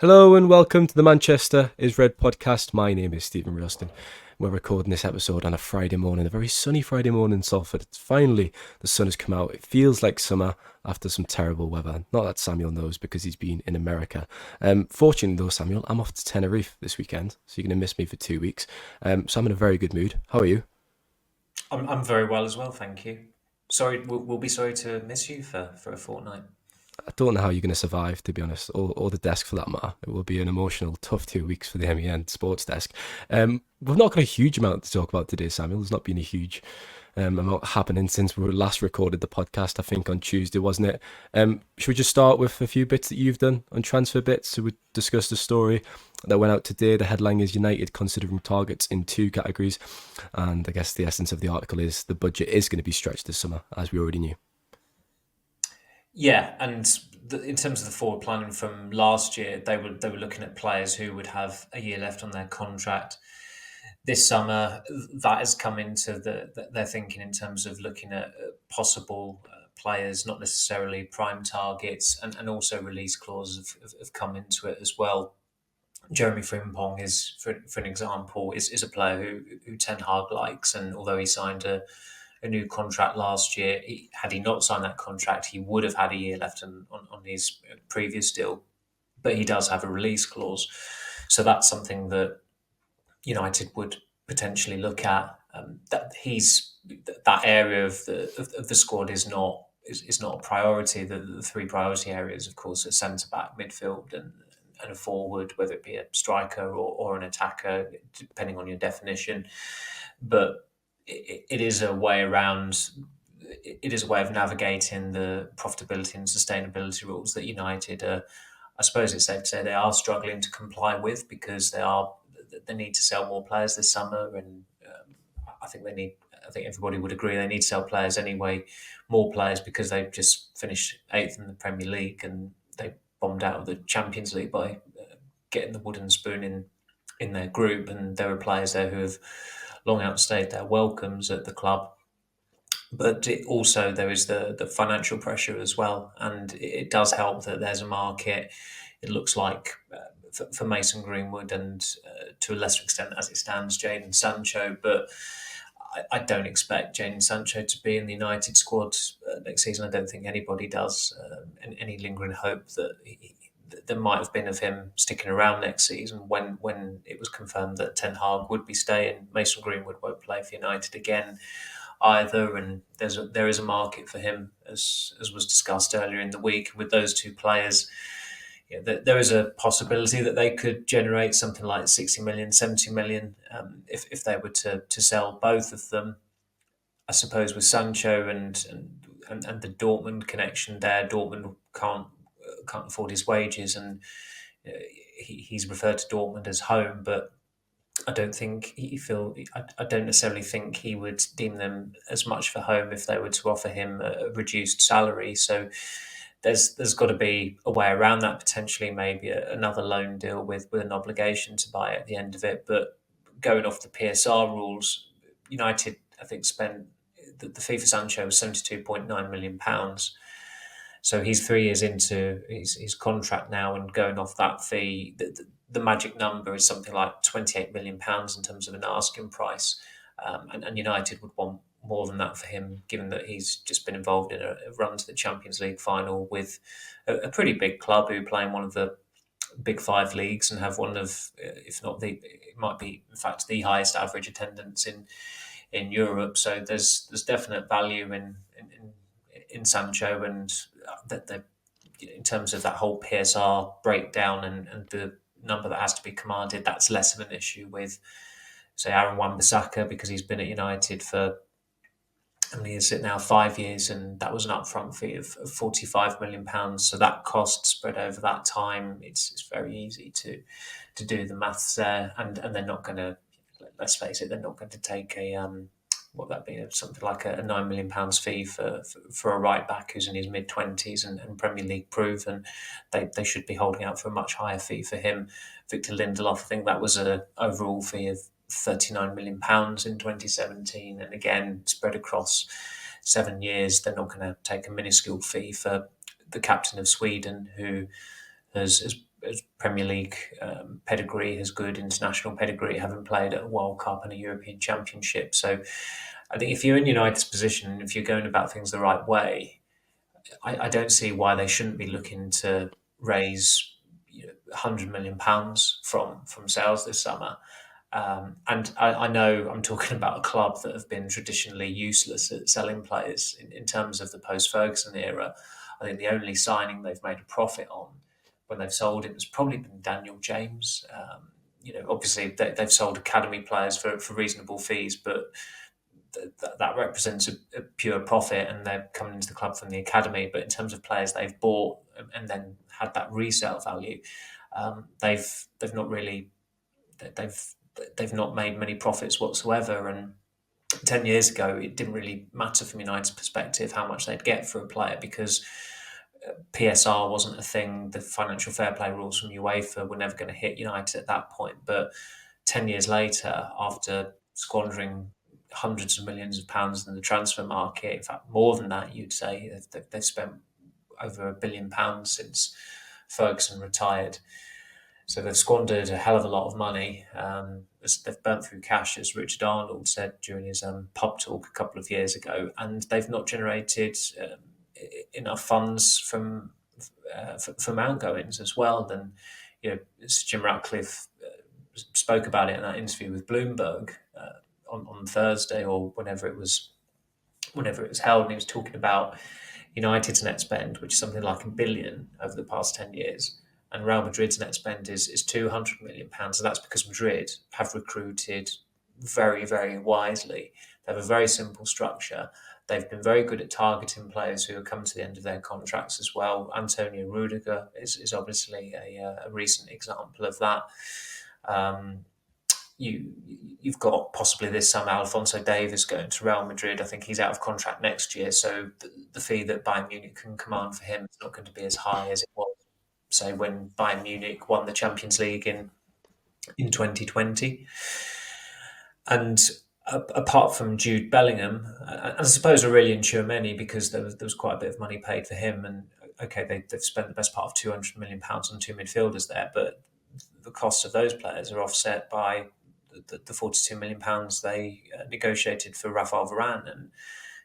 Hello and welcome to the Manchester is Red podcast. My name is Steven Railston. We're recording this episode on a Friday morning, a very sunny Friday morning in Salford. It's finally, the sun has come out. It feels like summer after some terrible weather. Not that Samuel knows because he's been in America. Fortunately though, Samuel, I'm off to Tenerife this weekend, so you're going to miss me for 2 weeks. So I'm in a very good mood. How are you? I'm very well as well, thank you. Sorry, we'll be sorry to miss you for a fortnight. I don't know how you're going to survive, to be honest, or the desk for that matter. It will be an emotional, tough 2 weeks for the MEN sports desk. We've not got a huge amount to talk about today, Samuel. There's not been a huge amount happening since we last recorded the podcast, I think on Tuesday, wasn't it? Should we just start with a few bits that you've done on transfer bits? So we discussed the story that went out today. The headline is United considering targets in two categories. And I guess the essence of the article is the budget is going to be stretched this summer, as we already knew. Yeah, and in terms of the forward planning from last year, they were looking at players who would have a year left on their contract. This summer, that has come into their thinking in terms of looking at possible players, not necessarily prime targets, and also release clauses have come into it as well. Jeremy Frimpong is, for an example, is a player who Ten Hag likes, and although he signed a new contract last year, had he not signed that contract, he would have had a year left on his previous deal. But he does have a release clause, so that's something that United would potentially look at. That area of the squad is not a priority. The three priority areas, of course, are centre back, midfield, and a forward, whether it be a striker or an attacker, depending on your definition. But it is a way around. It is a way of navigating the profitability and sustainability rules that United are. I suppose it's safe to say they are struggling to comply with because they need to sell more players this summer, and I think they need. I think everybody would agree they need to sell players anyway, more players because they've just finished eighth in the Premier League and they bombed out of the Champions League by getting the wooden spoon in their group, and there are players there who have long outstayed their welcomes at the club. But also there is the financial pressure as well, and it does help that there's a market. It looks like for Mason Greenwood and to a lesser extent, as it stands, Jadon Sancho. But I don't expect Jadon Sancho to be in the United squad next season. I don't think anybody does. Any lingering hope that there might have been of him sticking around next season when it was confirmed that Ten Hag would be staying. Mason Greenwood won't play for United again either, and there is a market for him as was discussed earlier in the week with those two players. There is a possibility that they could generate something like 60 million, 70 million if they were to sell both of them. I suppose with Sancho and the Dortmund connection there, Dortmund can't afford his wages, and he's referred to Dortmund as home, but I don't necessarily think he would deem them as much for home if they were to offer him a reduced salary. So there's got to be a way around that, potentially maybe another loan deal with an obligation to buy at the end of it. But going off the PSR rules, United I think spent the fee for Sancho was £72.9 million. So he's 3 years into his contract now, and going off that fee, the magic number is something like £28 million in terms of an asking price. And United would want more than that for him, given that he's just been involved in a run to the Champions League final with a pretty big club who play in one of the big five leagues and have one of, if not it might be in fact the highest average attendance in Europe. So there's definite value in Sancho, and that in terms of that whole PSR breakdown and the number that has to be commanded, that's less of an issue with, say, Aaron Wan-Bissaka, because he's been at United for, how many is it now, 5 years, and that was an upfront fee of £45 million. So that cost spread over that time, it's very easy to do the maths there, and they're not going to, let's face it, they're not going to take a what that be, something like a £9 million fee for a right back who's in his mid 20s and Premier League proven. They should be holding out for a much higher fee for him. Victor Lindelof, I think that was an overall fee of £39 million in 2017, and again spread across 7 years. They're not going to take a minuscule fee for the captain of Sweden, who has has Premier League pedigree, has good international pedigree, having played at a World Cup and a European Championship. So I think if you're in United's position, if you're going about things the right way, I don't see why they shouldn't be looking to raise £100 million from sales this summer. And I know I'm talking about a club that have been traditionally useless at selling players in terms of the post-Ferguson era. I think the only signing they've made a profit on when they've sold it has probably been Daniel James. Obviously they've sold academy players for reasonable fees, but that represents a pure profit, and they're coming into the club from the academy. But in terms of players they've bought and then had that resale value, they've not really they've not made many profits whatsoever. And 10 years ago, it didn't really matter from United's perspective how much they'd get for a player, because PSR wasn't a thing. The financial fair play rules from UEFA were never going to hit United at that point. But 10 years later, after squandering hundreds of millions of pounds in the transfer market, in fact, more than that, you'd say, they've spent over £1 billion since Ferguson retired. So they've squandered a hell of a lot of money. They've burnt through cash, as Richard Arnold said during his pub talk a couple of years ago, and they've not generated enough funds from outgoings as well. Then, Jim Ratcliffe spoke about it in that interview with Bloomberg on Thursday, or whenever it was held, and he was talking about United's net spend, which is something like £1 billion over the past 10 years. And Real Madrid's net spend is £200 million. And that's because Madrid have recruited very, very wisely. They have a very simple structure. They've been very good at targeting players who are coming to the end of their contracts as well. Antonio Rudiger is obviously a recent example of that. You've got possibly this summer Alphonso Davies going to Real Madrid. I think he's out of contract next year, so the fee that Bayern Munich can command for him is not going to be as high as it was, say, when Bayern Munich won the Champions League in 2020. And apart from Jude Bellingham, and I suppose Aurelien Tchouameni, because there was quite a bit of money paid for him, and okay, they've spent the best part of £200 million on two midfielders there, but the costs of those players are offset by the £42 million they negotiated for Rafael Varane, and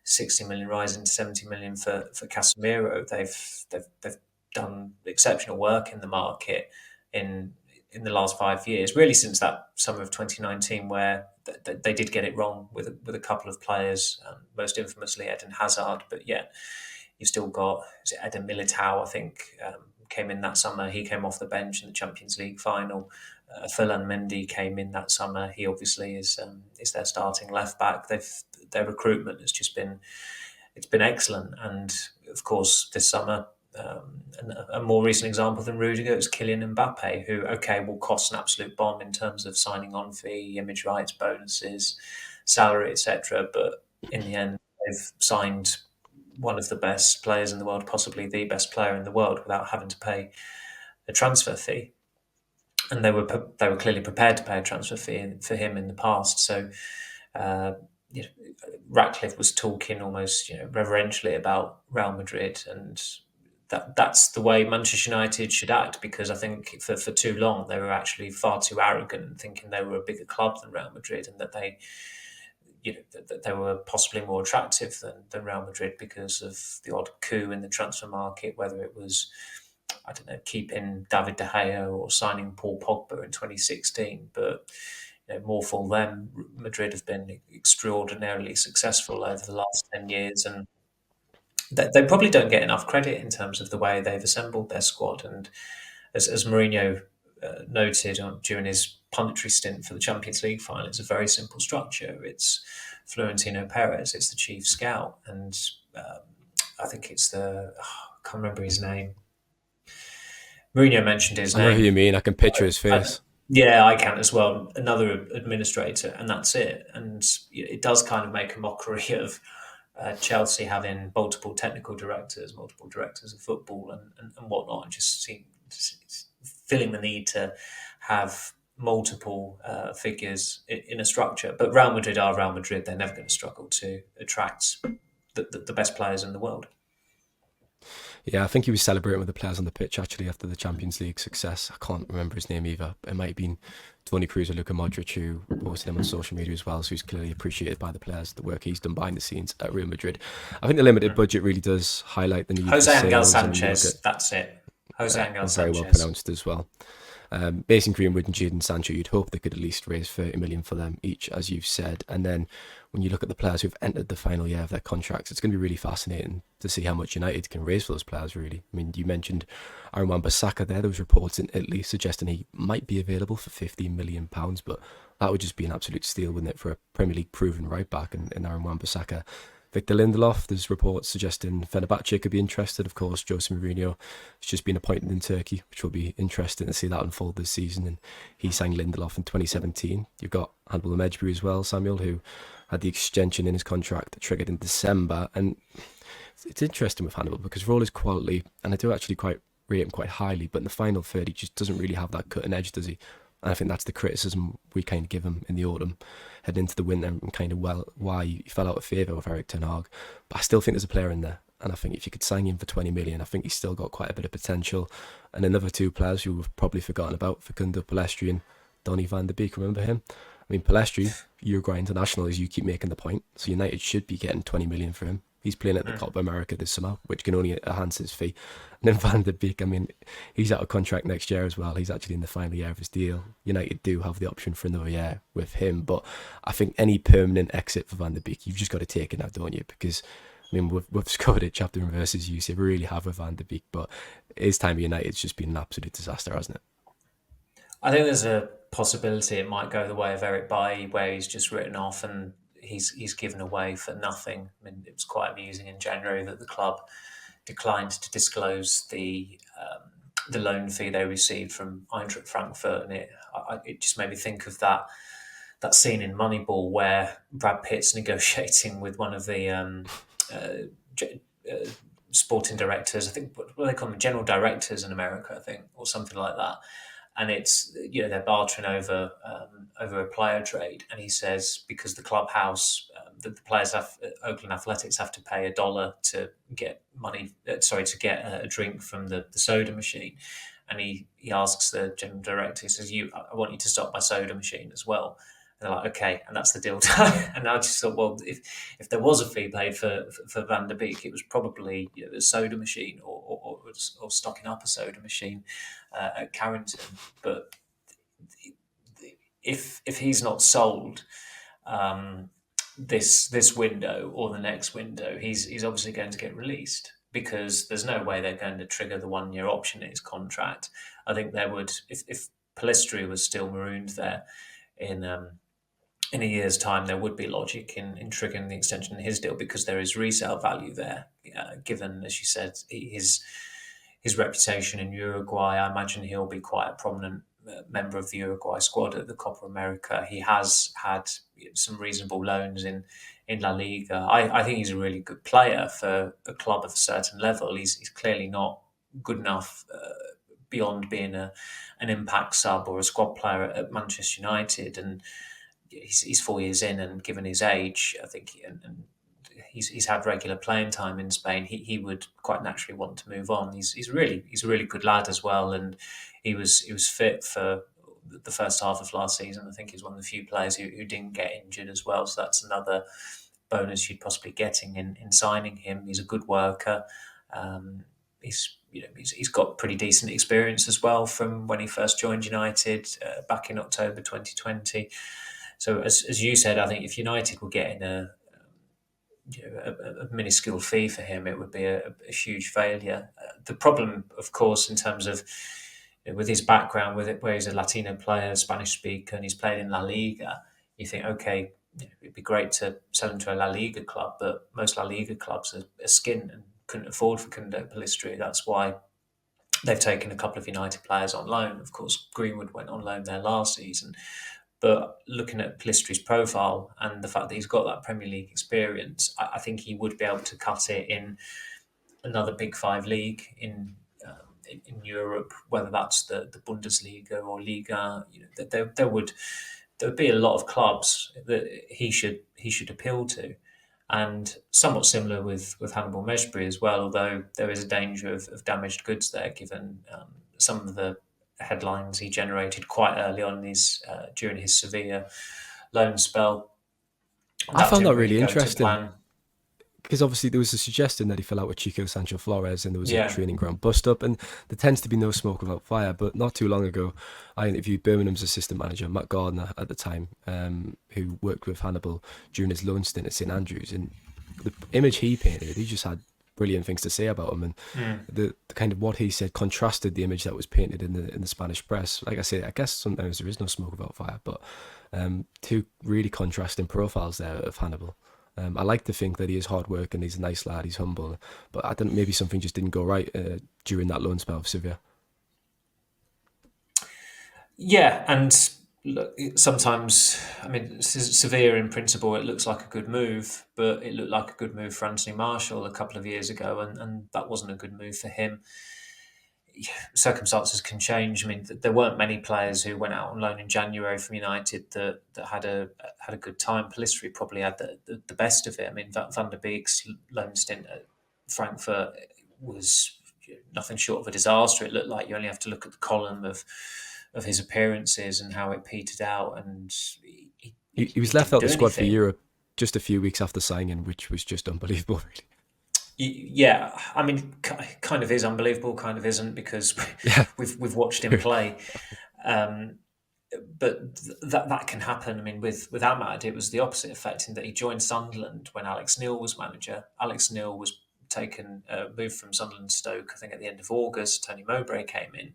60 million rising to 70 million for Casemiro. They've done exceptional work in the market in the last 5 years, really since that summer of 2019, where they did get it wrong with a couple of players, most infamously Eden Hazard. But yet you've still got Eden Militao, I think, came in that summer. He came off the bench in the Champions League final. Ferland Mendy came in that summer. He obviously is their starting left back. Their recruitment has just been excellent, and of course this summer, a more recent example than Rudiger is Kylian Mbappe, who will cost an absolute bomb in terms of signing on fee, image rights, bonuses, salary, etc. But in the end, they've signed one of the best players in the world, possibly the best player in the world, without having to pay a transfer fee. And they were clearly prepared to pay a transfer fee for him in the past. So Ratcliffe was talking almost reverentially about Real Madrid, and that's the way Manchester United should act, because I think for too long they were actually far too arrogant, thinking they were a bigger club than Real Madrid, and that that they were possibly more attractive than Real Madrid because of the odd coup in the transfer market, whether it was, I don't know, keeping David De Gea or signing Paul Pogba in 2016. But more for them, Madrid have been extraordinarily successful over the last 10 years, and they probably don't get enough credit in terms of the way they've assembled their squad. And as Mourinho noted during his punditry stint for the Champions League final, it's a very simple structure. It's Florentino Perez, it's the chief scout, and I think it's I can't remember his name. Mourinho mentioned his name. I know who you mean. I can picture his face. Yeah, I can as well. Another administrator, and that's it. And it does kind of make a mockery of Chelsea having multiple technical directors, multiple directors of football, and whatnot, and just feeling the need to have multiple figures in a structure. But Real Madrid are Real Madrid. They're never going to struggle to attract the best players in the world. Yeah, I think he was celebrating with the players on the pitch actually after the Champions League success. I can't remember his name either. It might have been Tony Cruz or Luka Modric who posted him on social media as well. So he's clearly appreciated by the players, the work he's done behind the scenes at Real Madrid. I think the limited budget really does highlight the need for Jose Angel sales. And when you look at Sanchez, that's it. Jose Angel very well Sanchez. pronounced as well. Mason Greenwood and Jadon Sancho, you'd hope they could at least raise 30 million for them each, as you've said. And then when you look at the players who've entered the final year of their contracts, it's going to be really fascinating to see how much United can raise for those players, really. I mean, you mentioned Aaron Wan-Bissaka there. There was reports in Italy suggesting he might be available for £15 million, but that would just be an absolute steal, wouldn't it, for a Premier League proven right back in Aaron Wan-Bissaka. Victor Lindelof, there's reports suggesting Fenerbahce could be interested. Of course, Jose Mourinho has just been appointed in Turkey, which will be interesting to see that unfold this season. And he signed Lindelof in 2017. You've got Handball Medjugorje as well, Samuel, who had the extension in his contract that triggered in December. And it's interesting with Hannibal because for all his quality, and I do actually quite rate him quite highly, but in the final third, he just doesn't really have that cutting edge, does he? And I think that's the criticism we kind of give him in the autumn, heading into the winter, and kind of why he fell out of favour with Eric Ten Hag. But I still think there's a player in there, and I think if you could sign him for 20 million, I think he's still got quite a bit of potential. And another two players who we've probably forgotten about, Facundo Pellistri and Donny van de Beek, remember him? I mean, Pellistri, Uruguay international, as you keep making the point, so United should be getting 20 million for him. He's playing at the Copa America this summer, which can only enhance his fee. And then Van der Beek, I mean, he's out of contract next year as well. He's actually in the final year of his deal. United do have the option for another year with him, but I think any permanent exit for Van der Beek, you've just got to take it now, don't you? Because, I mean, we've scored it chapter and verse, as you say, we really have with Van der Beek, but his time at United's just been an absolute disaster, hasn't it? I think there's a possibility it might go the way of Eric Bailly, where he's just written off and he's given away for nothing. I mean, it was quite amusing in January that the club declined to disclose the loan fee they received from Eintracht Frankfurt, and it just made me think of that scene in Moneyball where Brad Pitt's negotiating with one of the sporting directors. I think what do they call them, general directors in America, I think, or something like that. And it's, they're bartering over a player trade, and he says because the clubhouse, the players Oakland Athletics have to pay $1 to get money, to get a drink from the soda machine, and he asks the general director, he says, I want you to stop my soda machine as well. And they're like, okay, and that's the deal. And I just thought, well, if there was a fee paid for Van der Beek, it was probably the soda machine or stocking up a soda machine at Carrington. But if he's not sold this window or the next window, he's obviously going to get released, because there's no way they're going to trigger the 1-year option in his contract. I think they would, if Pellistri was still marooned there in a year's time, there would be logic in triggering the extension in his deal, because there is resale value there, given, as you said, his reputation in Uruguay. I imagine he'll be quite a prominent member of the Uruguay squad at the Copa America. He has had some reasonable loans in La Liga. I think he's a really good player for a club of a certain level. He's clearly not good enough beyond being an impact sub or a squad player at Manchester United, and he's 4 years in, and given his age, I think, and he's had regular playing time in Spain, he would quite naturally want to move on. He's a really good lad as well, and he was fit for the first half of last season. I think he's one of the few players who didn't get injured as well. So that's another bonus you'd possibly getting in signing him. He's a good worker. He's got pretty decent experience as well from when he first joined United back in October 2020. So as you said, I think if United were getting a minuscule fee for him, it would be a huge failure. The problem, of course, in terms of with his background, with it, where he's a Latino player, Spanish speaker, and he's played in La Liga, you think, okay, it'd be great to sell him to a La Liga club, but most La Liga clubs are skint and couldn't afford Facundo Pellistri. That's why they've taken a couple of United players on loan. Of course, Greenwood went on loan there last season. But looking at Pellistri's profile and the fact that he's got that Premier League experience, I think he would be able to cut it in another Big Five league in Europe, whether that's the Bundesliga or Liga. There would be a lot of clubs that he should appeal to. And somewhat similar with Hannibal Mejbri as well, although there is a danger of damaged goods there, given some of the headlines he generated quite early on in during his Sevilla loan spell. I That found that didn't really really go to interesting plan. because obviously there was a suggestion that he fell out with Chico Sancho Flores and there was a Yeah, training ground bust up, and there tends to be no smoke without fire. But not too long ago, I interviewed Birmingham's assistant manager, Matt Gardner, at the time, who worked with Hannibal during his loan stint at St Andrews. And the image he painted, he just had brilliant things to say about him. And the kind of what he said contrasted the image that was painted in the Spanish press. Like I say, I guess sometimes there is no smoke without fire, but two really contrasting profiles there of Hannibal. I like to think that he is hard work and he's a nice lad, he's humble, but I don't. Maybe something just didn't go right during that loan spell of Sevilla. yeah, and look, sometimes, I mean, Sevilla in principle, it looks like a good move, but it looked like a good move for Anthony Marshall a couple of years ago, and that wasn't a good move for him. Circumstances can change. I mean, there weren't many players who went out on loan in January from United that had a good time. Pellistri probably had the best of it. I mean, Van der Beek's loan stint at Frankfurt was nothing short of a disaster. It looked like you only have to look at the column of his appearances and how it petered out, and He was he left didn't out do the squad for anything. Europe just a few weeks after signing, which was just unbelievable, really. Yeah, I mean, kind of is unbelievable, kind of isn't, because Yeah, we've watched him true. play. Um, but that can happen. I mean, with Ahmad, it was the opposite effect in that he joined Sunderland when Alex Neil was manager. Alex Neil was moved from Sunderland to Stoke, I think, at the end of August. Tony Mowbray came in,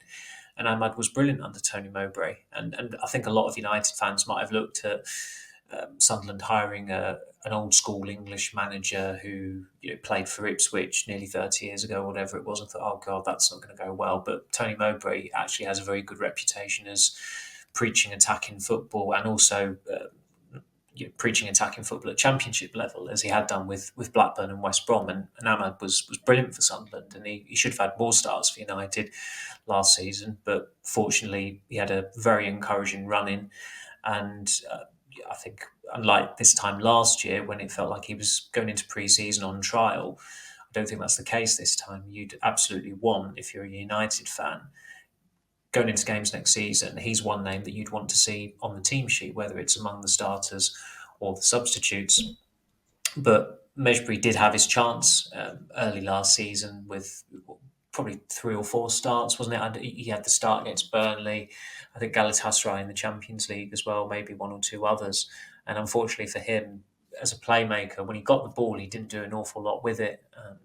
and Ahmad was brilliant under Tony Mowbray. And I think a lot of United fans might have looked at Sunderland hiring an old school English manager who played for Ipswich nearly 30 years ago, whatever it was, and thought, oh God, that's not going to go well. But Tony Mowbray actually has a very good reputation as preaching attacking football, and also preaching attacking football at championship level, as he had done with Blackburn and West Brom. And Ahmad was brilliant for Sunderland, and he should have had more starts for United last season. But fortunately, he had a very encouraging run in. And I think, unlike this time last year when it felt like he was going into pre-season on trial, I don't think that's the case this time. You'd absolutely want, if you're a United fan, going into games next season, he's one name that you'd want to see on the team sheet, whether it's among the starters or the substitutes. But Mejbri did have his chance early last season with probably 3 or 4 starts, wasn't it? And he had the start against Burnley, I think Galatasaray in the Champions League as well, maybe one or two others. And unfortunately for him, as a playmaker, when he got the ball, he didn't do an awful lot with it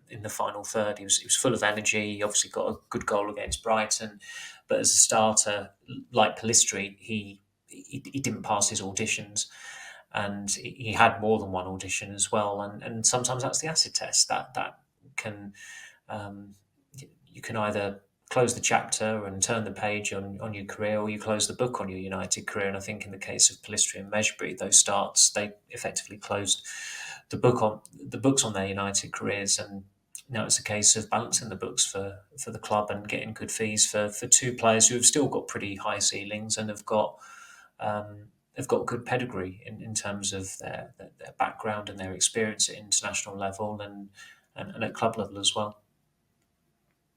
in the final third. He was full of energy. He obviously got a good goal against Brighton, but as a starter, like Pellistri, he didn't pass his auditions, and he had more than one audition as well. And sometimes that's the acid test that can um, you can either close the chapter and turn the page on your career, or you close the book on your United career. And I think in the case of Pellistri and Mejbri, those starts, they effectively closed the books on their United careers. And now it's a case of balancing the books for the club and getting good fees for two players who have still got pretty high ceilings and have got good pedigree in terms of their background and their experience at international level and at club level as well.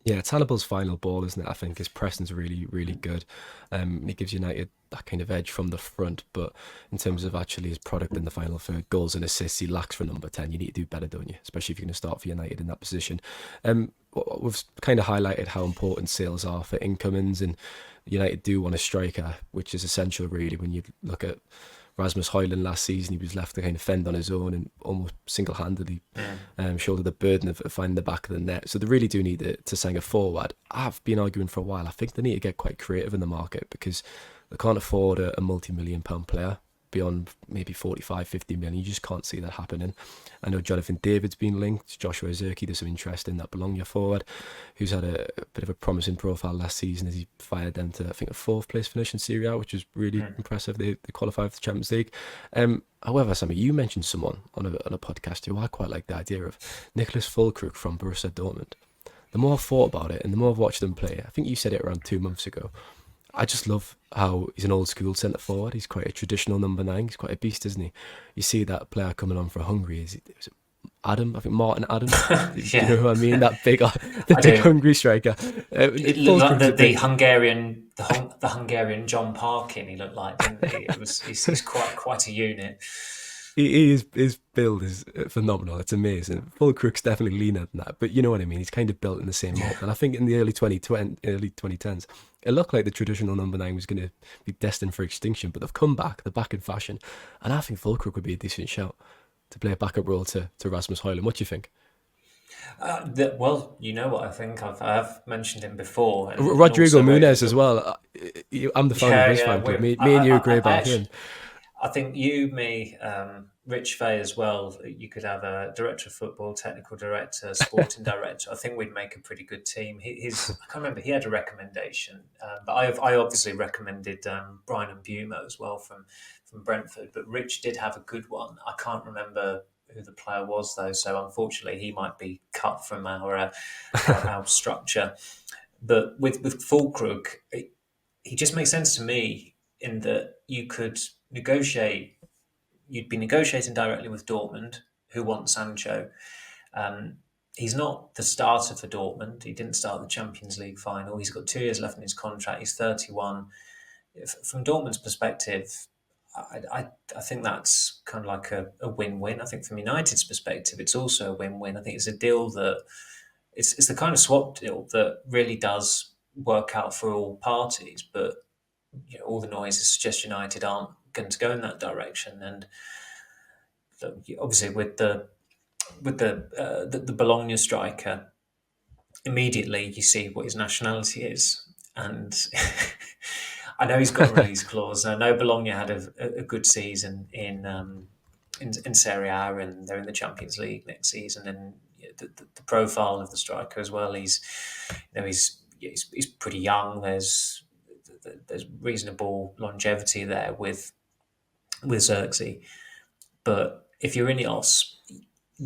Yeah, it's Hannibal's final ball, isn't it? I think his pressing's really, really good. He gives United that kind of edge from the front, but in terms of actually his product in the final third, goals and assists, he lacks for number 10. You need to do better, don't you? Especially if you're going to start for United in that position. We've kind of highlighted how important sales are for incomings, and United do want a striker, which is essential, really, when you look at Rasmus Højlund last season. He was left to kind of fend on his own and almost single-handedly shoulder the burden of finding the back of the net. So they really do need to sign a forward. I've been arguing for a while. I think they need to get quite creative in the market because they can't afford a multi-million pound player beyond maybe 45, 50 million. You just can't see that happening. I know Jonathan David's been linked. Joshua Zirkzee, there's some interest in that Bologna forward, who's had a bit of a promising profile last season as he fired them to, I think, a fourth place finish in Serie A, which was really impressive. They qualified for the Champions League. However, Sammy, you mentioned someone on a podcast who I quite like the idea of, Nicholas Füllkrug from Borussia Dortmund. The more I've thought about it and the more I've watched them play, I think you said it around 2 months ago, I just love how he's an old school centre forward. He's quite a traditional number 9. He's quite a beast, isn't he? You see that player coming on for Hungary. It was Adam, I think Martin Adam. Do you know Yeah, who I mean? That big, the I big do. hungry striker. It looked like Fulcrum's a the bit. Hungarian the Hungarian John Parkin. He looked like, didn't he? He's quite a unit. His build is phenomenal. It's amazing. Fulcrum's definitely leaner than that, but you know what I mean. He's kind of built in the same mold. And I think in the early 2010s, it looked like the traditional number 9 was going to be destined for extinction. But they've come back. They're back in fashion, and I think Fulcrum would be a decent shout to play a backup role to Rasmus Højlund. What do you think? Well, you know what I think. I have mentioned him before, and Rodrigo also wrote Muniz as well. I'm the founder of yeah, his yeah. fan club. Me and you agree I about actually him. I think you, me, Rich Fay as well. You could have a director of football, technical director, sporting director. I think we'd make a pretty good team. I can't remember. He had a recommendation, but I obviously recommended Brian Mbumo as well from Brentford. But Rich did have a good one. I can't remember who the player was though. So unfortunately, he might be cut from our structure. But with Fulkrug, he just makes sense to me in that you could negotiate. You'd be negotiating directly with Dortmund, who want Sancho. Um, he's not the starter for Dortmund. He didn't start the Champions League final. He's got 2 years left in his contract. He's 31. From Dortmund's perspective, I think that's kind of like a win-win. I think from United's perspective, it's also a win-win. I think it's a deal that it's the kind of swap deal that really does work out for all parties. But all the noises suggest United aren't going to go in that direction. And obviously, with the Bologna striker, immediately you see what his nationality is, and I know he's got a release clause. I know Bologna had a good season in Serie A, and they're in the Champions League next season. And the profile of the striker as well. He's pretty young. There's reasonable longevity there with Xerxes. But if you're Ineos,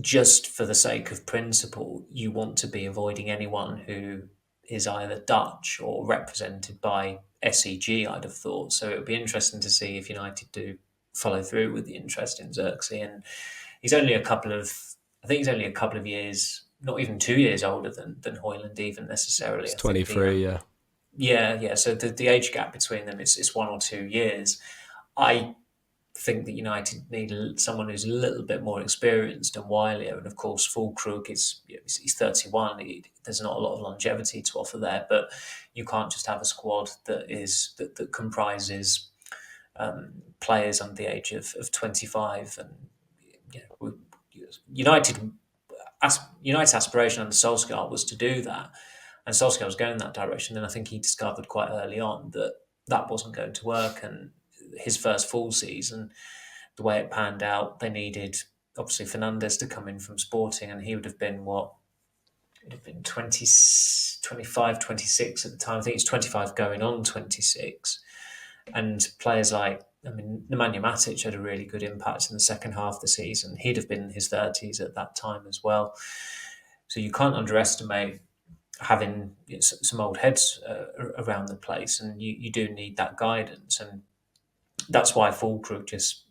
just for the sake of principle, you want to be avoiding anyone who is either Dutch or represented by SEG, I'd have thought. So it would be interesting to see if United do follow through with the interest in Xerxes. And he's only I think he's only a couple of years, not even 2 years older than Højlund even necessarily. It's I think 23. Yeah. yeah. So the age gap between them is 1 or 2 years. I think that United need someone who's a little bit more experienced and wilier. And of course, Fulkrug he's 31. There's not a lot of longevity to offer there, but you can't just have a squad that comprises players under the age of 25. And United. United's aspiration under Solskjaer was to do that, and Solskjaer was going in that direction. Then I think he discovered quite early on that wasn't going to work, and his first full season, the way it panned out, they needed obviously Fernandes to come in from Sporting, and he would have been what? It would have been 20, 25, 26 at the time. I think it's 25 going on 26. And players like, Nemanja Matic had a really good impact in the second half of the season. He'd have been in his 30s at that time as well. So you can't underestimate having some old heads around the place, and you do need that guidance. And that's why Fulkrug just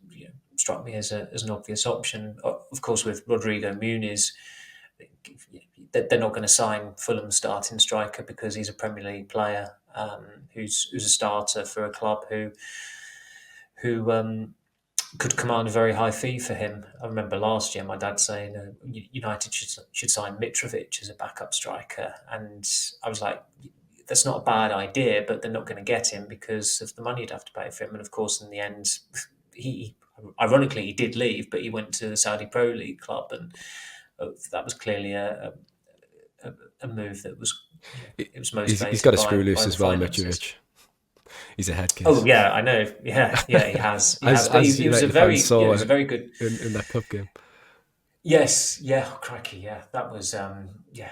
struck me as an obvious option. Of course, with Rodrigo Muniz, they're not going to sign Fulham's starting striker because he's a Premier League player who's a starter for a club who could command a very high fee for him. I remember last year my dad saying United should sign Mitrovic as a backup striker, and I was like, that's not a bad idea, but they're not going to get him because of the money you'd have to pay for him. And of course, in the end, ironically he did leave, but he went to the Saudi Pro League club, and that was clearly a move that was it was motivated. He's got a screw by loose the as well, finances. Mitrovic. He's a head case. Oh yeah, I know. Yeah, he has. He has. But As he was United fans he saw was a very good. in that cup game. Yes, yeah, oh, crikey, yeah, that was yeah.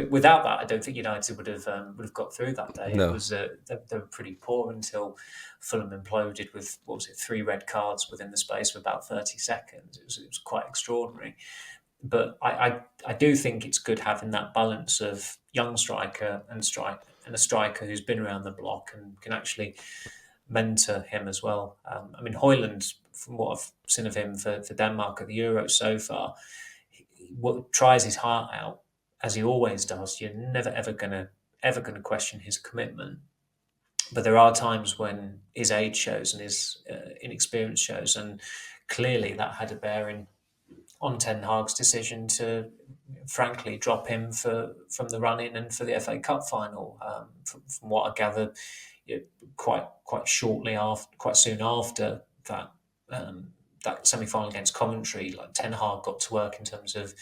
Without that, I don't think United would have got through that day. It No. was they were pretty poor until Fulham imploded with what was it, 3 red cards within the space of about 30 seconds. It was quite extraordinary. But I do think it's good having that balance of young striker and a striker who's been around the block and can actually mentor him as well. I mean, Højlund, from what I've seen of him for Denmark at the Euros so far, what tries his heart out as he always does. You're never ever gonna question his commitment. But there are times when his age shows and his inexperience shows, and clearly that had a bearing on Ten Hag's decision to, frankly, drop him from the run-in and for the FA Cup final. From what I gathered, quite soon after that that semi-final against Coventry, like Ten Hag got to work in terms of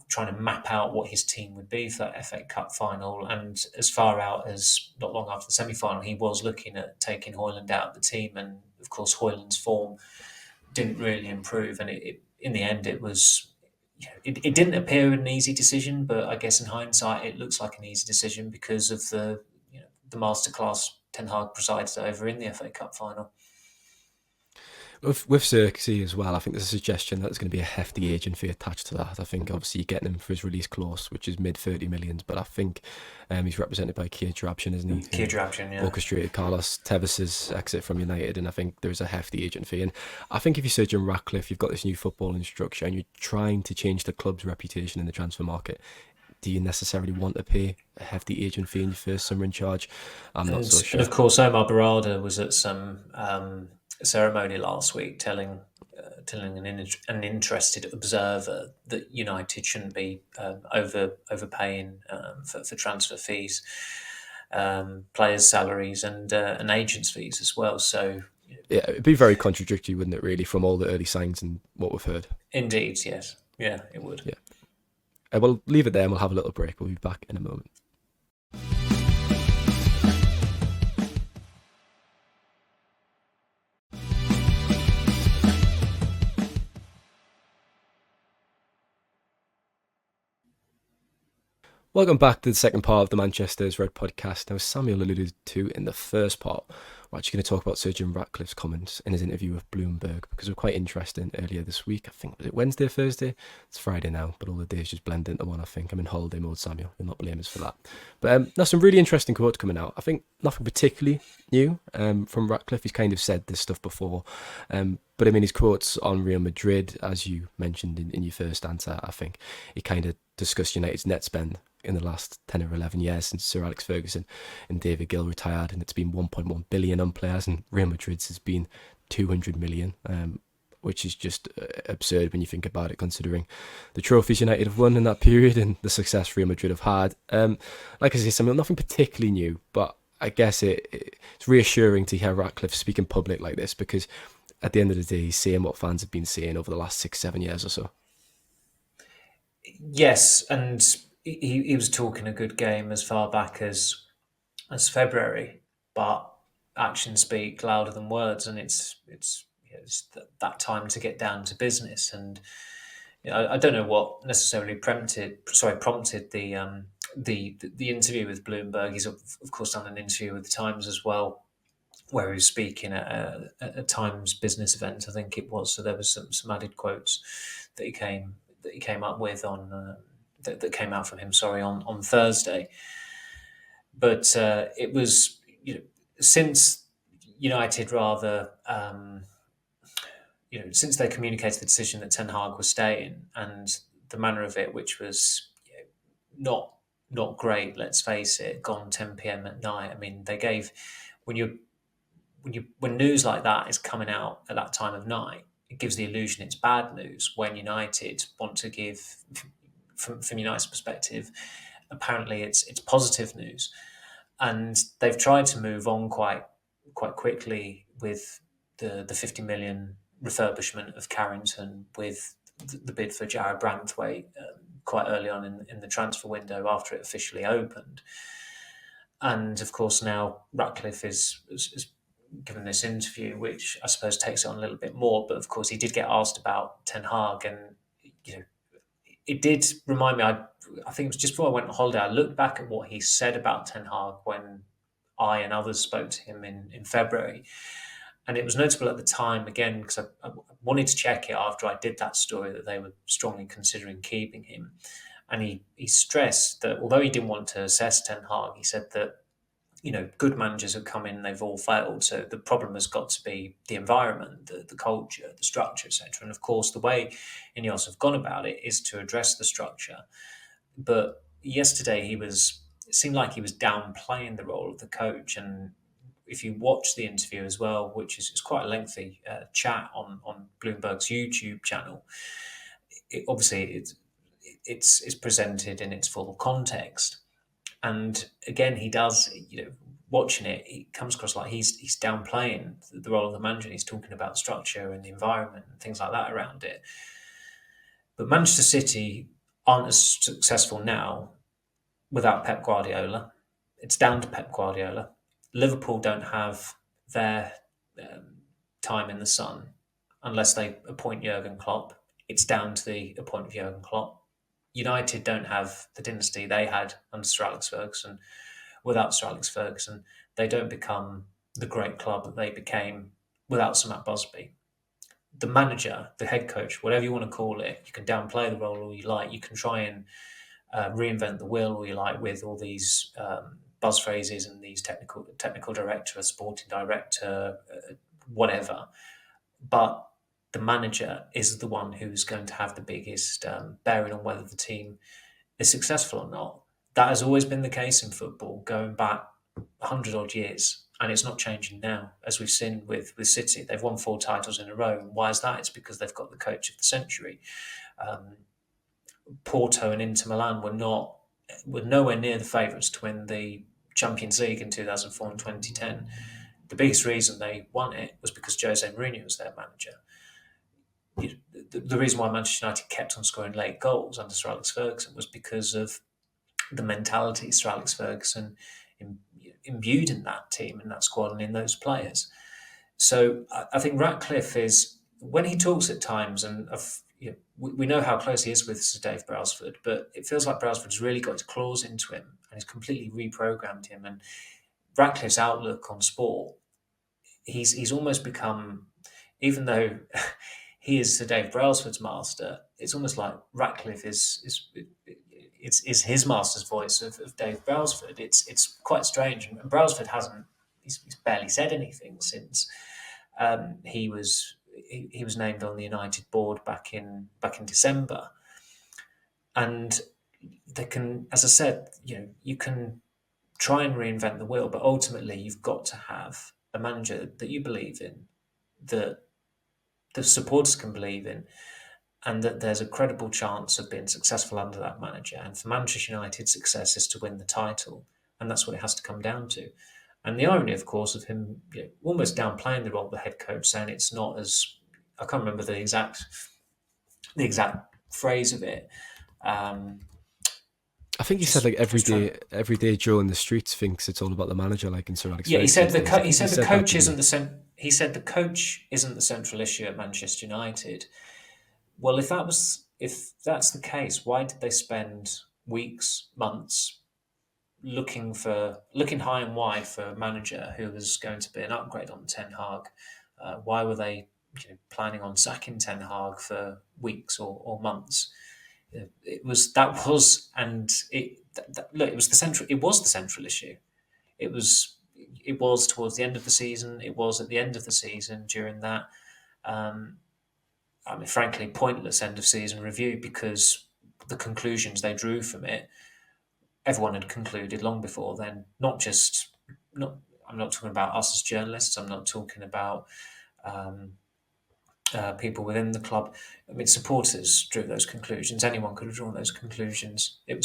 trying to map out what his team would be for that FA Cup final. And as far out as not long after the semi-final, he was looking at taking Højlund out of the team. And of course, Højlund's form didn't really improve. And in the end, it was, it didn't appear an easy decision, but I guess in hindsight, it looks like an easy decision because of the masterclass Ten Hag presided over in the FA Cup final. With Xerxes as well, I think there's a suggestion that there's going to be a hefty agent fee attached to that. I think obviously you're getting him for his release clause, which is mid 30 millions, but I think he's represented by Keir Drabshin, isn't he? Keir Drabshin, yeah. Orchestrated Carlos Tevez' exit from United, and I think there's a hefty agent fee. And I think if you're Sir Jim Ratcliffe, you've got this new footballing structure and you're trying to change the club's reputation in the transfer market. Do you necessarily want to pay a hefty agent fee in your first summer in charge? I'm not so sure. And of course, Omar Barada was at some ceremony last week telling an interested observer that United shouldn't be overpaying for transfer fees, players' salaries, and agents' fees as well. So yeah, it'd be very contradictory, wouldn't it? Really, from all the early signs and what we've heard. Indeed, yes, yeah, it would. Yeah, we'll leave it there and we'll have a little break. We'll be back in a moment. Welcome back to the second part of the Manchester's Red podcast. Now, as Samuel alluded to in the first part, we're actually going to talk about Sir Jim Ratcliffe's comments in his interview with Bloomberg, because it was quite interesting earlier this week. I think, was it Wednesday, Thursday? It's Friday now, but all the days just blend into one, I think. I'm in holiday mode, Samuel. You'll not blame us for that. But there's some really interesting quotes coming out. I think nothing particularly new from Ratcliffe. He's kind of said this stuff before. But I mean, his quotes on Real Madrid, as you mentioned in your first answer, I think he kind of discussed United's net spend in the last 10 or 11 years since Sir Alex Ferguson and David Gill retired, and it's been 1.1 billion on players, and Real Madrid's has been 200 million, which is just absurd when you think about it, considering the trophies United have won in that period and the success Real Madrid have had. Like I say, Samuel, nothing particularly new, but I guess it's reassuring to hear Ratcliffe speak in public like this, because at the end of the day, he's saying what fans have been saying over the last 6-7 years or so. Yes, and he was talking a good game as far back as February, but actions speak louder than words, and it's that time to get down to business. And I don't know what necessarily prompted the interview with Bloomberg. He's of course done an interview with the Times as well, where he was speaking at a Times business event, I think it was. So there was some added quotes that he came up with on that came out from him. Sorry, on Thursday. But it was since United since they communicated the decision that Ten Hag was staying, and the manner of it, which was not great. Let's face it, gone 10 p.m. at night. I mean, they gave when news like that is coming out at that time of night, it gives the illusion it's bad news. When United want to give, from United's perspective, apparently it's positive news, and they've tried to move on quite quickly with the 50 million refurbishment of Carrington, with the bid for Jarrad Branthwaite quite early on in the transfer window after it officially opened. And of course now Ratcliffe is given this interview, which I suppose takes it on a little bit more. But of course, he did get asked about Ten Hag, and it did remind me. I think it was just before I went on holiday. I looked back at what he said about Ten Hag when I and others spoke to him in February, and it was notable at the time again because I wanted to check it after I did that story that they were strongly considering keeping him, and he stressed that although he didn't want to assess Ten Hag, he said that good managers have come in, they've all failed. So the problem has got to be the environment, the culture, the structure, etc. And of course, the way Ineos have gone about it is to address the structure. But yesterday, it seemed like he was downplaying the role of the coach. And if you watch the interview as well, which is quite a lengthy chat on Bloomberg's YouTube channel, it's presented in its full context. And again, he does, watching it, it comes across like he's downplaying the role of the manager. He's talking about the structure and the environment and things like that around it. But Manchester City aren't as successful now without Pep Guardiola. It's down to Pep Guardiola. Liverpool don't have their time in the sun unless they appoint Jurgen Klopp. It's down to the appointment of Jurgen Klopp. United don't have the dynasty they had under Sir Alex Ferguson. Without Sir Alex Ferguson, they don't become the great club that they became without Sir Matt Busby. The manager, the head coach, whatever you want to call it, you can downplay the role all you like. You can try and reinvent the wheel all you like with all these buzz phrases and these technical director, sporting director, whatever. But the manager is the one who's going to have the biggest bearing on whether the team is successful or not. That has always been the case in football, going back 100 odd years, and it's not changing now, as we've seen with City. They've won 4 titles in a row. And why is that? It's because they've got the coach of the century. Porto and Inter Milan were nowhere near the favourites to win the Champions League in 2004 and 2010. The biggest reason they won it was because Jose Mourinho was their manager. The reason why Manchester United kept on scoring late goals under Sir Alex Ferguson was because of the mentality Sir Alex Ferguson imbued in that team and that squad and in those players. So I think Ratcliffe is, when he talks at times, and we know how close he is with Sir Dave Brailsford, but it feels like Brailsford's really got his claws into him and he's completely reprogrammed him. And Ratcliffe's outlook on sport, he's almost become, even though he is Sir Dave Brailsford's master, it's almost like Ratcliffe is his master's voice of Dave Brailsford. It's quite strange, and Brailsford he's barely said anything since he was named on the United board back in December. And they can, as I said, you can try and reinvent the wheel, but ultimately you've got to have a manager that you believe in, that the supporters can believe in, and that there's a credible chance of being successful under that manager. And for Manchester United's success is to win the title, and that's what it has to come down to. And the irony, of course, of him almost downplaying the role of the head coach, saying it's not as, I can't remember the exact phrase of it. I think he said like every day Joe in the streets thinks it's all about the manager, like in Sir Alex. Yeah, he said the coach isn't the coach isn't the central issue at Manchester United. Well, if that's the case, why did they spend weeks, months looking high and wide for a manager who was going to be an upgrade on Ten Hag? Why were they planning on sacking Ten Hag for weeks or months? It was the central issue. It was towards the end of the season. It was at the end of the season during that. Frankly, pointless end of season review, because the conclusions they drew from it, everyone had concluded long before then. I'm not talking about us as journalists. I'm not talking about people within the club. Supporters drew those conclusions. Anyone could have drawn those conclusions. They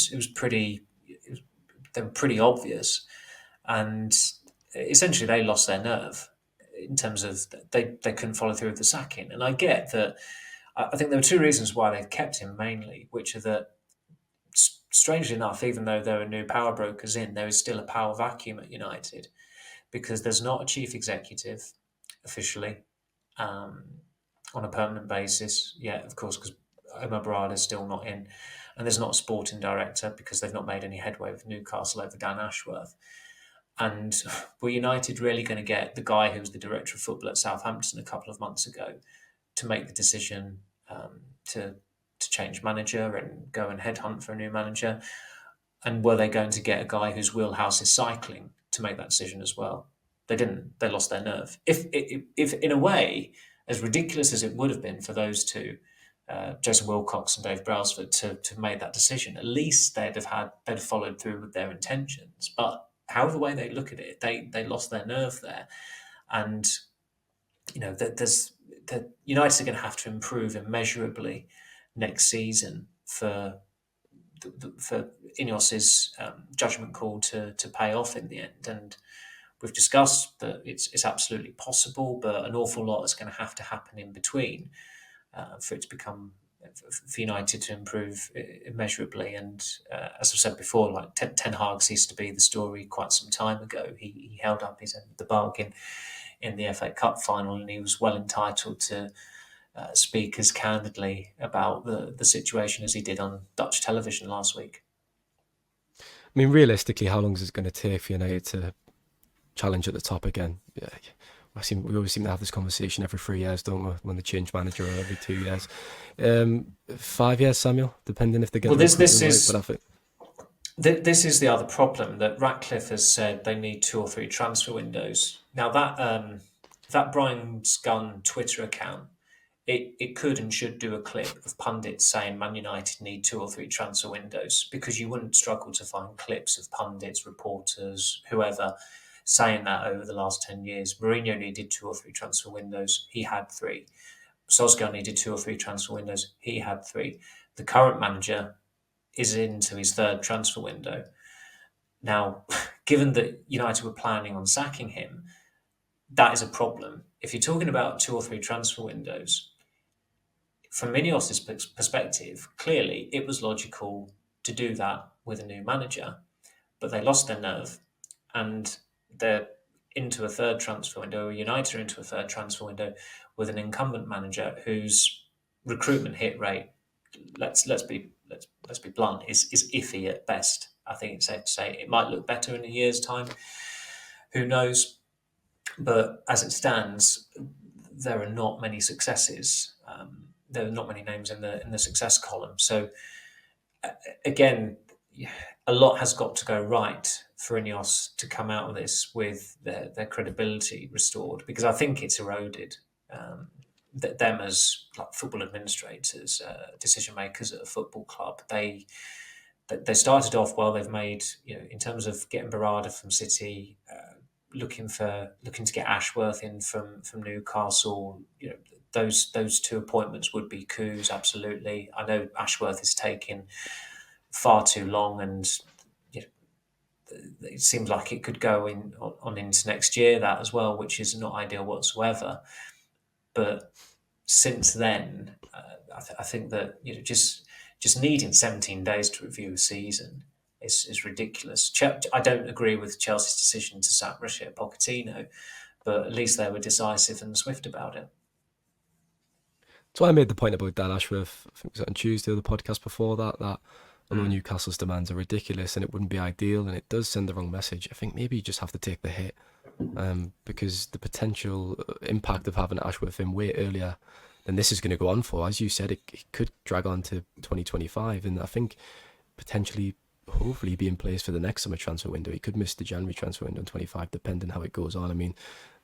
were pretty obvious, and essentially they lost their nerve in terms of they couldn't follow through with the sacking. And I get that. I think there were 2 reasons why they've kept him mainly, which are that, strangely enough, even though there are new power brokers in, there is still a power vacuum at United, because there's not a chief executive officially on a permanent basis yet, of course, because Omar Barada is still not in, and there's not a sporting director because they've not made any headway with Newcastle over Dan Ashworth. And were United really going to get the guy who was the director of football at Southampton a couple of months ago to make the decision to change manager and go and headhunt for a new manager? And were they going to get a guy whose wheelhouse is cycling to make that decision as well. They didn't. They lost their nerve. If in a way, as ridiculous as it would have been for those two, Jason Wilcox and Dave Brailsford, to make that decision, at least they'd have followed through with their intentions. But however way they look at it, they lost their nerve there, and that United are going to have to improve immeasurably next season for Ineos's judgment call to pay off in the end. And we've discussed that it's absolutely possible, but an awful lot is going to have to happen in between for it to become, for United to improve immeasurably. And as I've said before, like Ten Hag ceased to be the story quite some time ago. He held up his end of the bargain in the FA Cup final, and he was well entitled to speak as candidly about the situation as he did on Dutch television last week. I mean, realistically, how long is it going to take for United to challenge at the top again? Yeah, we always seem to have this conversation every 3 years, don't we? When they change manager, or every 2 years, 5 years, Samuel, depending if they get. Well, this is the other problem, that Ratcliffe has said they need 2 or 3 transfer windows. Now that Brian's Gun Twitter account, it could and should do a clip of pundits saying Man United need 2 or 3 transfer windows, because you wouldn't struggle to find clips of pundits, reporters, whoever, saying that over the last 10 years. Mourinho needed 2 or 3 transfer windows. He had 3. Solskjaer needed 2 or 3 transfer windows. He had 3. The current manager is into his 3rd transfer window. Now, given that United were planning on sacking him, that is a problem. If you're talking about 2 or 3 transfer windows, from Ineos's perspective, clearly it was logical to do that with a new manager, but they lost their nerve, and they're into a 3rd transfer window. United are into a 3rd transfer window with an incumbent manager whose recruitment hit rate, let's be blunt, is iffy at best. I think it's safe to say it might look better in a year's time. Who knows? But as it stands, there are not many successes. There are not many names in the success column. So again, a lot has got to go right for Ineos to come out of this with their credibility restored, because I think it's eroded. Them as like football administrators, decision makers at a football club, they started off well. They've made, in terms of getting Barada from City, looking to get Ashworth in from Newcastle. Those 2 appointments would be coups, absolutely. I know Ashworth is taking far too long, and it seems like it could go on into next year, that as well, which is not ideal whatsoever. But since then, I think that just needing 17 days to review a season is ridiculous. I don't agree with Chelsea's decision to sack Mauricio Pochettino, but at least they were decisive and swift about it. So I made the point about Dan Ashworth, I think it was on Tuesday, or the podcast before that although Newcastle's demands are ridiculous and it wouldn't be ideal and it does send the wrong message, I think maybe you just have to take the hit, because the potential impact of having Ashworth in way earlier than this is going to go on for, as you said, it could drag on to 2025, and I think potentially, hopefully, be in place for the next summer transfer window. He could miss the January transfer window in 25, depending how it goes on. I mean,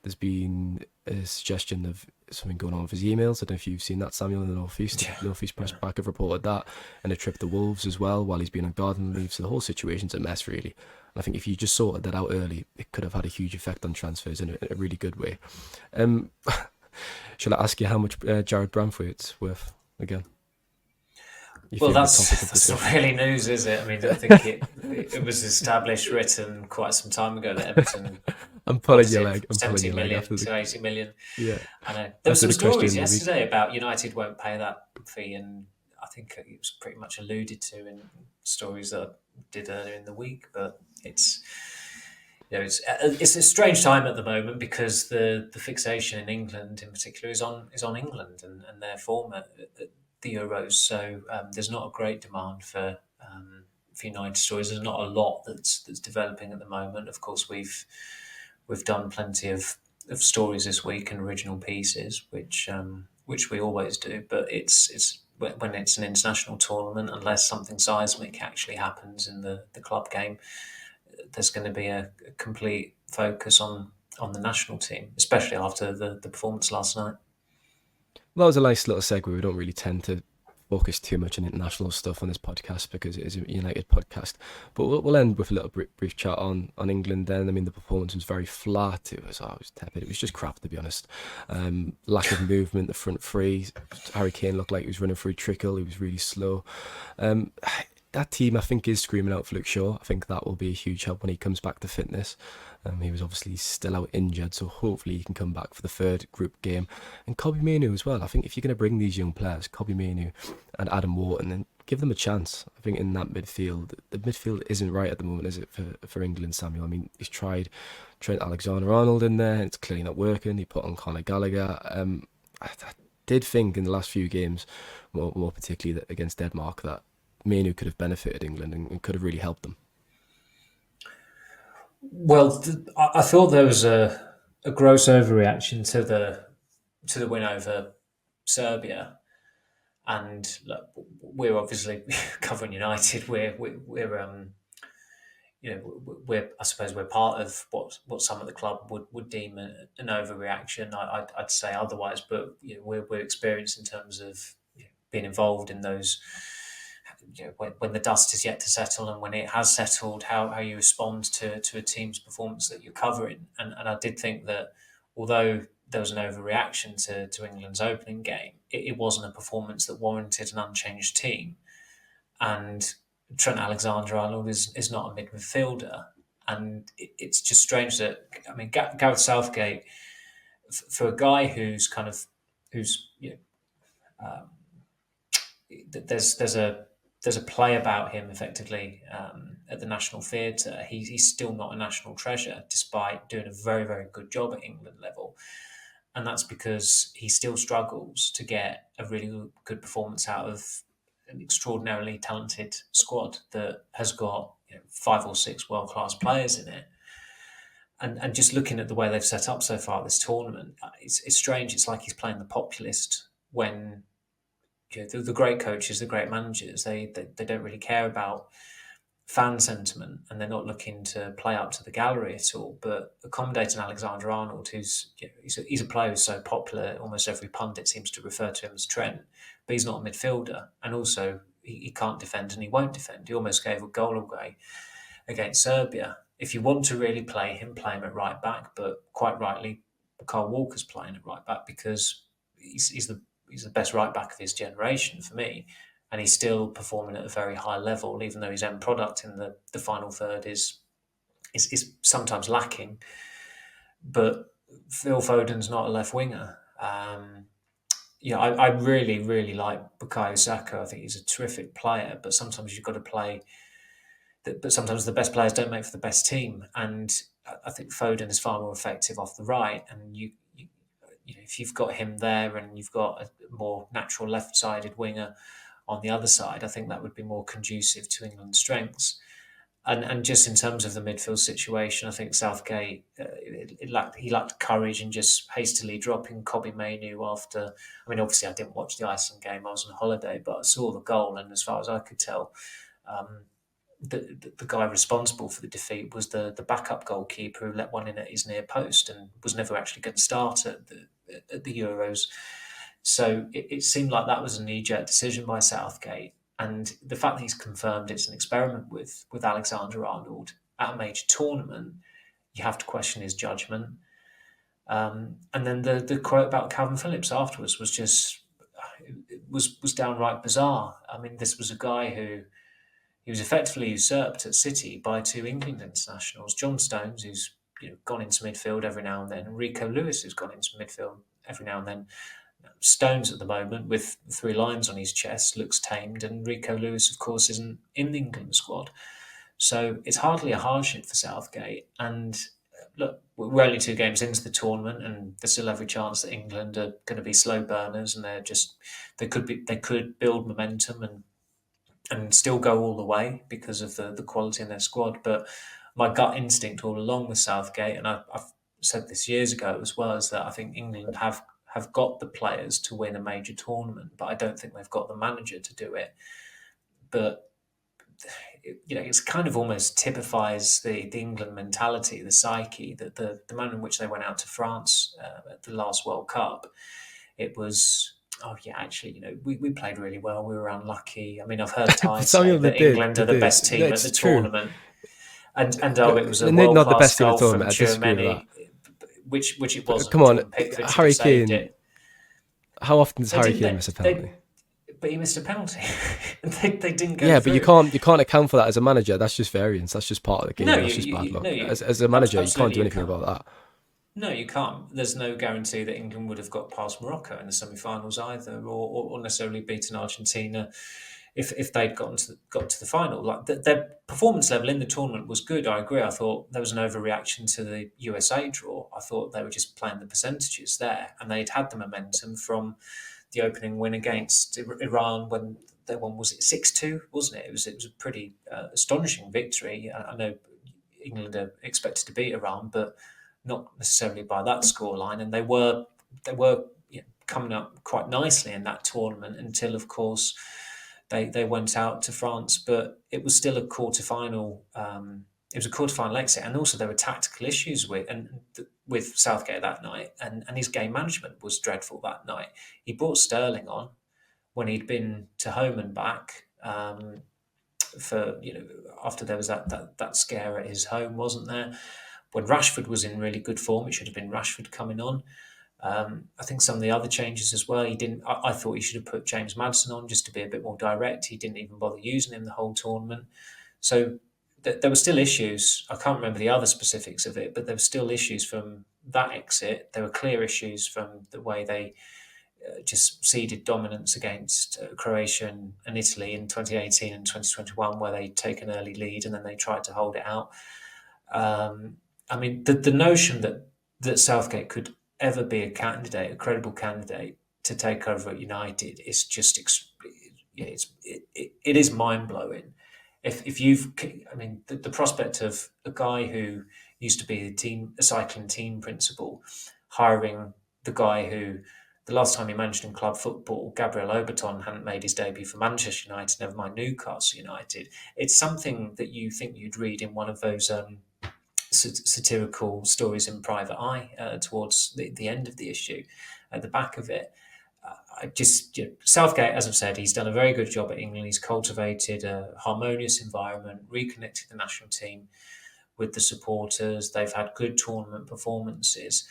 there's been a suggestion of something going on with his emails. I don't know if you've seen that, Samuel, in the North East. Yeah. North East Press Pack have reported that, and a trip to Wolves as well while he's been on garden leave. So the whole situation's a mess, really. And I think if you just sorted that out early, it could have had a huge effect on transfers in a really good way. Shall I ask you how much Jared Bramthwaite's worth again? Well, that's not really news, is it? I mean, I think it was established, written quite some time ago that Everton. I'm pulling your leg. I'm 70 pulling your leg million after to 80 million. Yeah. I know. There were some the question stories of the week. yesterday about United won't pay that fee, and I think it was pretty much alluded to in stories that I did earlier in the week. But it's a strange time at the moment, because the fixation in England in particular is on England and their form at the Euros. So there's not a great demand for United stories. There's not a lot that's developing at the moment. Of course, we've done plenty of stories this week and original pieces, which we always do. But it's when it's an international tournament, unless something seismic actually happens in the club game, there's going to be a complete focus on the national team, especially after the performance last night. Well, that was a nice little segue. We don't really tend to focus too much on international stuff on this podcast because it is a United podcast. But we'll end with a little brief chat on England then. I mean, the performance was very flat. It was tepid. It was just crap, to be honest. Lack of movement, the front three. Harry Kane looked like he was running through trickle. He was really slow. That team, I think, is screaming out for Luke Shaw. I think that will be a huge help when he comes back to fitness. He was obviously still out injured, so hopefully he can come back for the third group game. And Kobbie Mainoo as well. I think if you're going to bring these young players, Kobbie Mainoo and Adam Wharton, then give them a chance. I think in that midfield, the midfield isn't right at the moment, is it, for England, Samuel? I mean, he's tried Trent Alexander-Arnold in there, and it's clearly not working. He put on Conor Gallagher. I did think in the last few games, more particularly against Denmark, that Mainoo could have benefited England and could have really helped them. Well, I thought there was a gross overreaction to the win over Serbia, and look, we're obviously covering United. We're I suppose we're part of what some of the club would deem an overreaction. I'd say otherwise, but we're experienced in terms of being involved in those. When the dust is yet to settle and when it has settled, how you respond to a team's performance that you're covering. And I did think that although there was an overreaction to England's opening game, it wasn't a performance that warranted an unchanged team. And Trent Alexander-Arnold is not a midfielder. And it's just strange that, I mean, Gareth Southgate, for a guy who's there's a play about him effectively at the National Theatre. He's still not a national treasure, despite doing a very, very good job at England level. And that's because he still struggles to get a really good performance out of an extraordinarily talented squad that has got 5 or 6 world-class players in it. And just looking at the way they've set up so far this tournament, it's strange. It's like he's playing the populist when the great coaches, the great managers, they don't really care about fan sentiment and they're not looking to play up to the gallery at all. But accommodating Alexander-Arnold, he's a player who's so popular, almost every pundit seems to refer to him as Trent, but he's not a midfielder. And also, he can't defend and he won't defend. He almost gave a goal away against Serbia. If you want to really play him at right back, but quite rightly, Kyle Walker's playing at right back because he's the best right back of his generation for me, and he's still performing at a very high level, even though his end product in the final third is sometimes lacking. But Phil Foden's not a left winger. I really, really like Bukayo Saka. I think he's a terrific player, but sometimes you've got to play. But sometimes the best players don't make for the best team, and I think Foden is far more effective off the right. And if you've got him there and you've got a more natural left-sided winger on the other side, I think that would be more conducive to England's strengths. And just in terms of the midfield situation, I think Southgate he lacked courage in just hastily dropping Kobbie Mainoo after. I mean, obviously I didn't watch the Iceland game; I was on holiday, but I saw the goal, and as far as I could tell, the guy responsible for the defeat was the backup goalkeeper who let one in at his near post and was never actually going to start at the Euros. So it seemed like that was a knee-jerk decision by Southgate. And the fact that he's confirmed it's an experiment with Alexander-Arnold at a major tournament, you have to question his judgment. And then the quote about Calvin Phillips afterwards was just was downright bizarre. I mean, this was a guy who he was effectively usurped at City by 2 England internationals, John Stones, who's gone into midfield every now and then, and Rico Lewis, who's gone into midfield every now and then. Stones at the moment, with 3 lines on his chest, looks tamed, and Rico Lewis, of course, isn't in the England squad. So it's hardly a hardship for Southgate. And look, we're only 2 games into the tournament, and there's still every chance that England are going to be slow burners, and they could build momentum and still go all the way because of the quality in their squad. But my gut instinct all along with Southgate, and I've said this years ago as well, is that I think England have got the players to win a major tournament, but I don't think they've got the manager to do it. But it's kind of almost typifies the England mentality, the psyche, that the manner in which they went out to France at the last World Cup. It was, oh yeah, actually, we played really well. We were unlucky. I mean, I've heard Ty say Samuel, they that did. England They are the did. best team at It's the true. tournament, and it was a And they're world not the class best team at goal the from tournament. I disagree with that. Tchouameni, which it But wasn't. come on, Jordan Pickford should have Harry saved Kane. it. How often does They Harry didn't. Kane miss a penalty? But he missed a penalty. they didn't go Yeah, but through. you can't account for that as a manager. That's just variance. That's just part of the No, game. That's just bad luck. no, As a manager, you can't absolutely do you anything can't. about that. No, you can't. There's no guarantee that England would have got past Morocco in the semi-finals either, or necessarily beaten Argentina if they'd got to the final. Like their performance level in the tournament was good. I agree. I thought there was an overreaction to the USA draw. I thought they were just playing the percentages there, and they'd had the momentum from the opening win against Iran when they won. Was it 6-2? Wasn't it? It was a pretty astonishing victory. I know England are expected to beat Iran, but not necessarily by that scoreline. And they were coming up quite nicely in that tournament until, of course, they went out to France. But it was still a quarterfinal. It was a quarterfinal exit, and also there were tactical issues with Southgate that night, and his game management was dreadful that night. He brought Sterling on when he'd been to home and back. For after there was that scare at his home, wasn't there? When Rashford was in really good form, it should have been Rashford coming on. I think some of the other changes as well. He didn't. I thought he should have put James Maddison on just to be a bit more direct. He didn't even bother using him the whole tournament. So there were still issues. I can't remember the other specifics of it, but there were still issues from that exit. There were clear issues from the way they just ceded dominance against Croatia and Italy in 2018 and 2021, where they'd take an early lead and then they tried to hold it out. I mean, the notion that Southgate could ever be a credible candidate to take over at United is just it is mind blowing. If you've, I mean, the prospect of a guy who used to be a cycling team principal hiring the guy who the last time he managed in club football, Gabriel Oberton, hadn't made his debut for Manchester United, never mind Newcastle United. It's something that you think you'd read in one of those satirical stories in Private Eye towards the end of the issue. At the back of it, Southgate, as I've said, he's done a very good job at England. He's cultivated a harmonious environment, reconnected the national team with the supporters. They've had good tournament performances.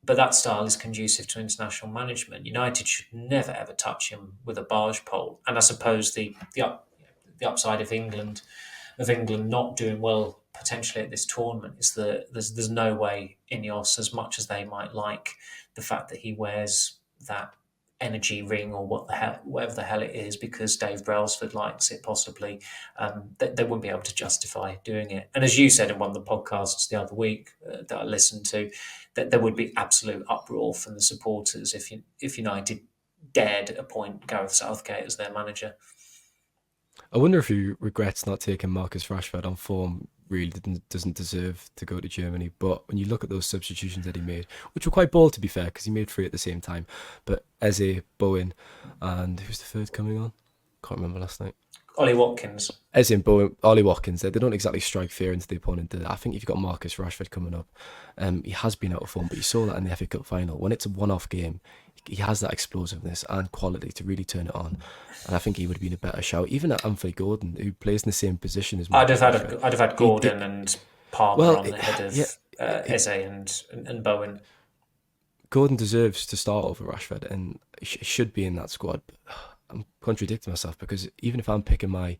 But that style is conducive to international management. United should never ever touch him with a barge pole. And I suppose the upside of England not doing well potentially at this tournament is that there's no way Ineos, as much as they might like the fact that he wears that energy ring or whatever the hell it is, because Dave Brailsford likes it possibly, they wouldn't be able to justify doing it. And as you said in one of the podcasts the other week that I listened to, that there would be absolute uproar from the supporters if United dared appoint Gareth Southgate as their manager. I wonder if he regrets not taking Marcus Rashford on form. Really doesn't deserve to go to Germany. But when you look at those substitutions that he made, which were quite bold to be fair, because he made three at the same time. But Eze, Bowen, and who's the third coming on? Can't remember last night. Ollie Watkins. Eze and Bowen, Ollie Watkins. They don't exactly strike fear into the opponent. I think if you've got Marcus Rashford coming up, he has been out of form, but you saw that in the FA Cup final. When it's a one-off game, he has that explosiveness and quality to really turn it on. And I think he would have been a better shout, even at Anthony Gordon, who plays in the same position as Marcus Rashford. I'd have had Gordon and Palmer on the head of Eze and Bowen. Gordon deserves to start over Rashford, and he should be in that squad. But I'm contradicting myself, because even if I'm picking my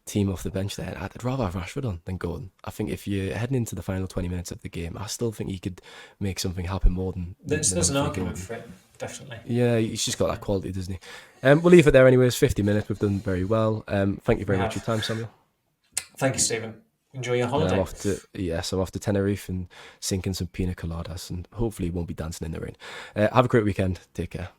team off the bench there, I'd rather have Rashford on than Gordon. I think if you're heading into the final 20 minutes of the game, I still think he could make something happen more than There's an argument for it, definitely. Yeah, he's just got that quality, doesn't he? We'll leave it there anyways. 50 minutes, we've done very well. Thank you very much for your time, Samuel. Thank you, Stephen. Enjoy your holiday. I'm off to Tenerife and sinking some pina coladas, and hopefully won't be dancing in the rain. Have a great weekend. Take care.